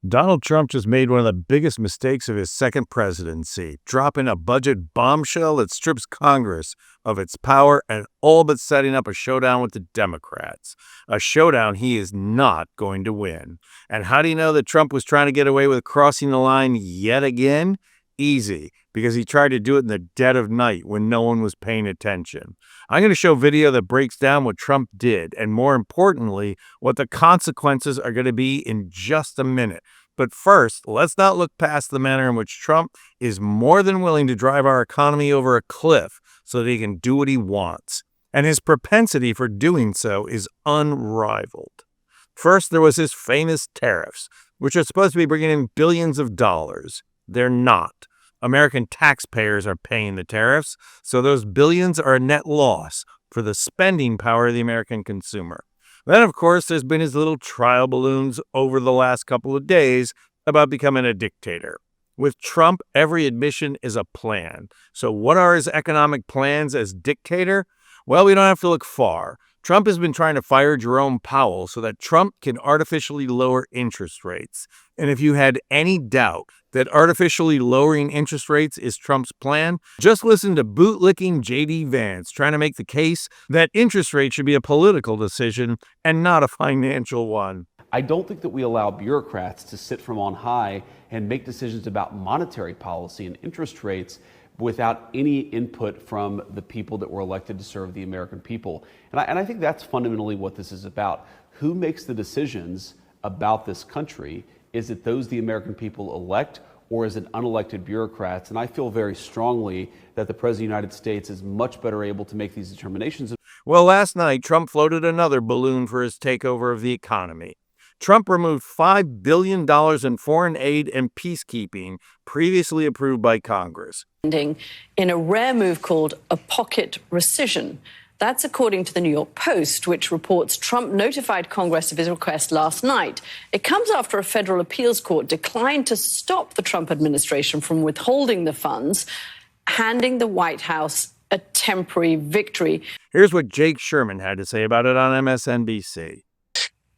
Donald Trump just made one of the biggest mistakes of his second presidency, dropping a budget bombshell that strips Congress of its power and all but setting up a showdown with the Democrats. A showdown he is not going to win. And how do you know that Trump was trying to get away with crossing the line yet again? Easy, because he tried to do it in the dead of night when no one was paying attention. I'm going to show video that breaks down what Trump did, and more importantly, what the consequences are going to be in just a minute. But first, let's not look past the manner in which Trump is more than willing to drive our economy over a cliff so that he can do what he wants. And his propensity for doing so is unrivaled. First, there was his famous tariffs, which are supposed to be bringing in billions of dollars. They're not. American taxpayers are paying the tariffs, so those billions are a net loss for the spending power of the American consumer. Then, of course, there's been his little trial balloons over the last couple of days about becoming a dictator. With Trump, every admission is a plan. So what are his economic plans as dictator? Well, we don't have to look far. Trump has been trying to fire Jerome Powell so that Trump can artificially lower interest rates. And if you had any doubt that artificially lowering interest rates is Trump's plan, just listen to bootlicking J.D. Vance trying to make the case that interest rates should be a political decision and not a financial one. I don't think that we allow bureaucrats to sit from on high and make decisions about monetary policy and interest rates without any input from the people that were elected to serve the American people. And I think that's fundamentally what this is about. Who makes the decisions about this country? Is it those the American people elect, or is it unelected bureaucrats? And I feel very strongly that the President of the United States is much better able to make these determinations. Well, last night, Trump floated another balloon for his takeover of the economy. Trump removed $5 billion in foreign aid and peacekeeping previously approved by Congress. In a rare move called a pocket rescission. That's according to the New York Post, which reports Trump notified Congress of his request last night. It comes after a federal appeals court declined to stop the Trump administration from withholding the funds, handing the White House a temporary victory. Here's what Jake Sherman had to say about it on MSNBC.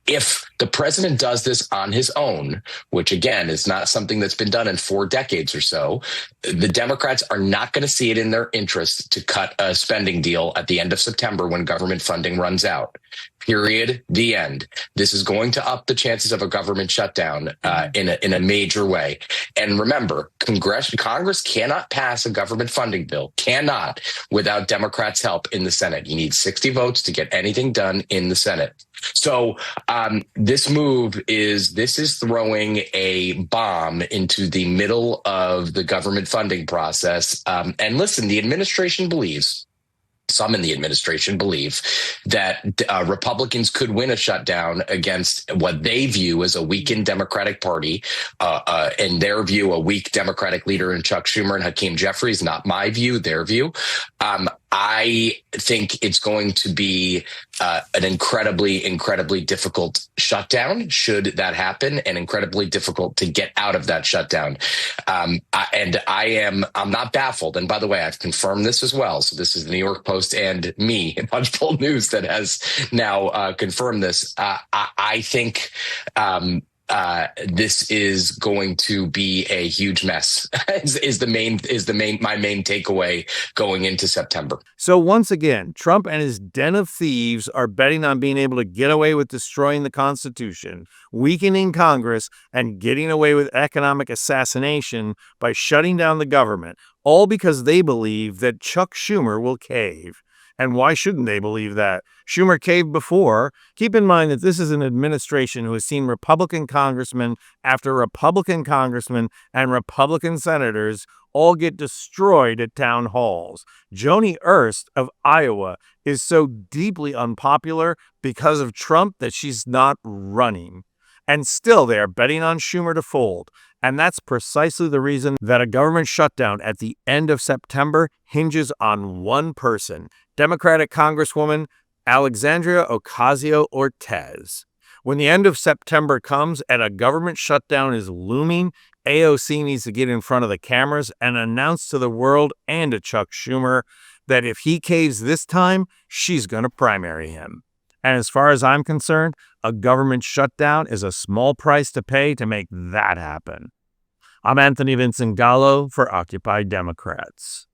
If the president does this on his own, which again is not something that's been done in 4 decades or so, the Democrats are not going to see it in their interest to cut a spending deal at the end of September when government funding runs out. Period. The end. This is going to up the chances of a government shutdown in a major way. And remember, Congress cannot pass a government funding bill, cannot, without Democrats' help in the Senate. You need 60 votes to get anything done in the Senate. So this move is throwing a bomb into the middle of the government funding process. And listen, the administration believes, some in the administration believe, that Republicans could win a shutdown against what they view as a weakened Democratic Party. In their view, a weak Democratic leader in Chuck Schumer and Hakeem Jeffries, not my view, their view. I think it's going to be an incredibly difficult shutdown, should that happen, and incredibly difficult to get out of that shutdown. I'm not baffled. And by the way, I've confirmed this as well. So this is the New York Post and me, Punchbowl News, that has now confirmed this. I think this is going to be a huge mess. is my main takeaway going into September. So once again, Trump and his den of thieves are betting on being able to get away with destroying the Constitution, weakening Congress, and getting away with economic assassination by shutting down the government, all because they believe that Chuck Schumer will cave. And why shouldn't they believe that? Schumer caved before. Keep in mind that this is an administration who has seen Republican congressmen after Republican congressmen and Republican senators all get destroyed at town halls. Joni Ernst of Iowa is so deeply unpopular because of Trump that she's not running. And still they are betting on Schumer to fold. And that's precisely the reason that a government shutdown at the end of September hinges on one person, Democratic Congresswoman Alexandria Ocasio-Cortez. When the end of September comes and a government shutdown is looming, AOC needs to get in front of the cameras and announce to the world and to Chuck Schumer that if he caves this time, she's going to primary him. And as far as I'm concerned, a government shutdown is a small price to pay to make that happen. I'm Anthony Vincent Gallo for Occupy Democrats.